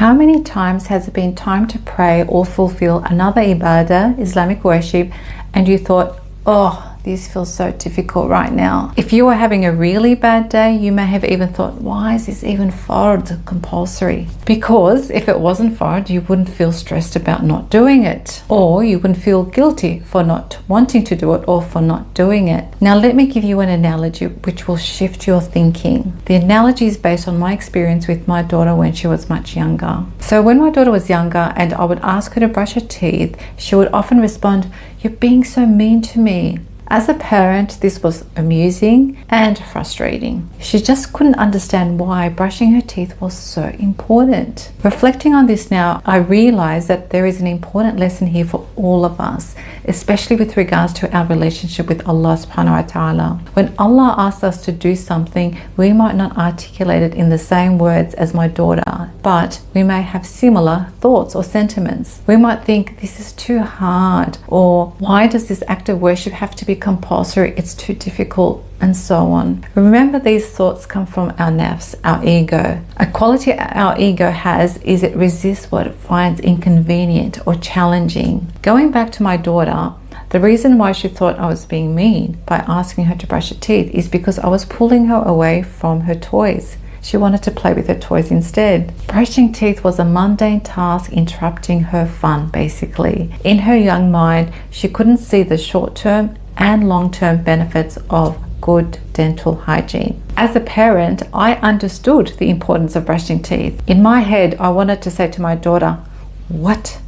How many times has it been time to pray or fulfill another ibadah, Islamic worship, and you thought, oh, this feels so difficult right now? If you were having a really bad day, you may have even thought, why is this even fard compulsory? Because if it wasn't fard, you wouldn't feel stressed about not doing it, or you wouldn't feel guilty for not wanting to do it or for not doing it. Now let me give you an analogy which will shift your thinking. The analogy is based on my experience with my daughter when she was much younger. So when my daughter was younger and I would ask her to brush her teeth, she would often respond, "You're being so mean to me." As a parent, this was amusing and frustrating. She just couldn't understand why brushing her teeth was so important. Reflecting on this now, I realize that there is an important lesson here for all of us, especially with regards to our relationship with Allah subhanahu wa ta'ala. When Allah asks us to do something, we might not articulate it in the same words as my daughter, but we may have similar thoughts or sentiments. We might think, this is too hard, or why does this act of worship have to be compulsory? It's too difficult, and so on. Remember, these thoughts come from our nafs, our ego. A quality our ego has is it resists what it finds inconvenient or challenging. Going back to my daughter, the reason why she thought I was being mean by asking her to brush her teeth is because I was pulling her away from her toys. She wanted to play with her toys instead. Brushing teeth was a mundane task interrupting her fun, basically. In her young mind, she couldn't see the short-term and long-term benefits of good dental hygiene. As a parent, I understood the importance of brushing teeth. In my head, I wanted to say to my daughter, "What?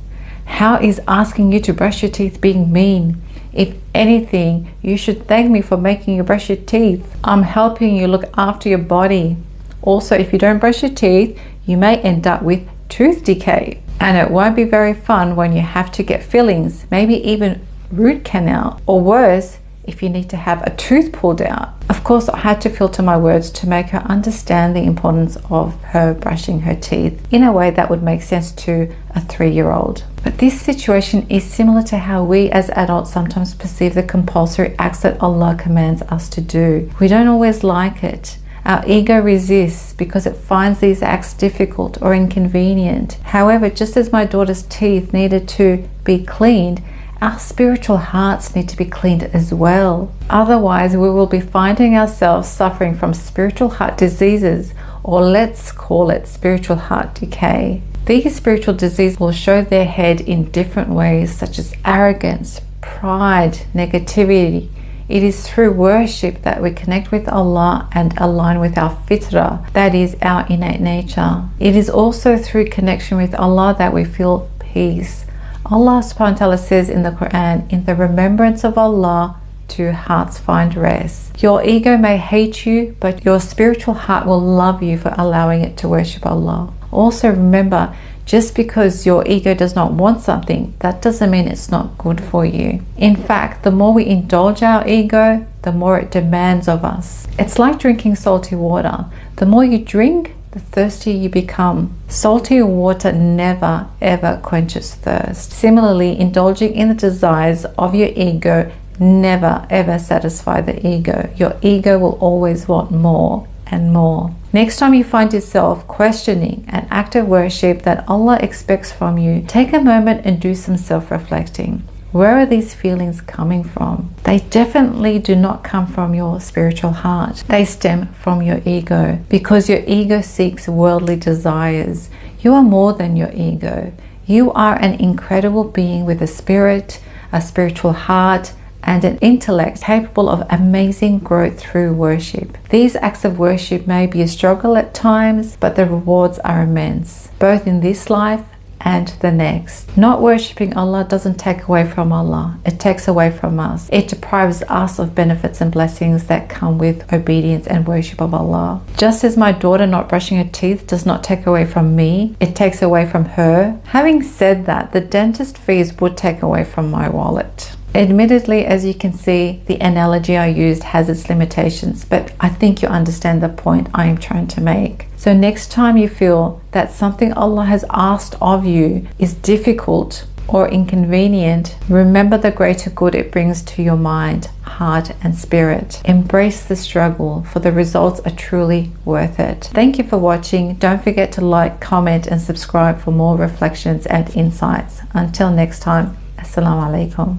How is asking you to brush your teeth being mean? If anything, you should thank me for making you brush your teeth. I'm helping you look after your body. Also, if you don't brush your teeth, you may end up with tooth decay. And it won't be very fun when you have to get fillings, maybe even root canal, or worse, if you need to have a tooth pulled out." Of course, I had to filter my words to make her understand the importance of her brushing her teeth in a way that would make sense to a 3-year-old. But this situation is similar to how we as adults sometimes perceive the compulsory acts that Allah commands us to do. We don't always like it. Our ego resists because it finds these acts difficult or inconvenient. However, just as my daughter's teeth needed to be cleaned, our spiritual hearts need to be cleaned as well. Otherwise, we will be finding ourselves suffering from spiritual heart diseases, or let's call it spiritual heart decay. These spiritual diseases will show their head in different ways, such as arrogance, pride, negativity. It is through worship that we connect with Allah and align with our fitrah, that is our innate nature. It is also through connection with Allah that we feel peace. Allah subhanahu wa ta'ala says in the Quran, "In the remembrance of Allah, do hearts find rest." Your ego may hate you, but your spiritual heart will love you for allowing it to worship Allah. Also remember, just because your ego does not want something, that doesn't mean it's not good for you. In fact, the more we indulge our ego, the more it demands of us. It's like drinking salty water. The more you drink, the thirstier you become. Salty water never ever quenches thirst. Similarly, indulging in the desires of your ego never ever satisfy the ego. Your ego will always want more and more. Next time you find yourself questioning an act of worship that Allah expects from you, take a moment and do some self-reflecting. Where are these feelings coming from? They definitely do not come from your spiritual heart. They stem from your ego, because your ego seeks worldly desires. You are more than your ego. You are an incredible being with a spirit, a spiritual heart, and an intellect capable of amazing growth through worship. These acts of worship may be a struggle at times, but the rewards are immense, both in this life and the next. Not worshipping Allah doesn't take away from Allah, it takes away from us. It deprives us of benefits and blessings that come with obedience and worship of Allah. Just as my daughter not brushing her teeth does not take away from me, it takes away from her. Having said that, the dentist fees would take away from my wallet. Admittedly, as you can see, the analogy I used has its limitations, but I think you understand the point I am trying to make. So next time you feel that something Allah has asked of you is difficult, or inconvenient, remember the greater good it brings to your mind, heart, and spirit. Embrace the struggle, for the results are truly worth it. Thank you for watching. Don't forget to like, comment, and subscribe for more reflections and insights. Until next time, Assalamu alaikum.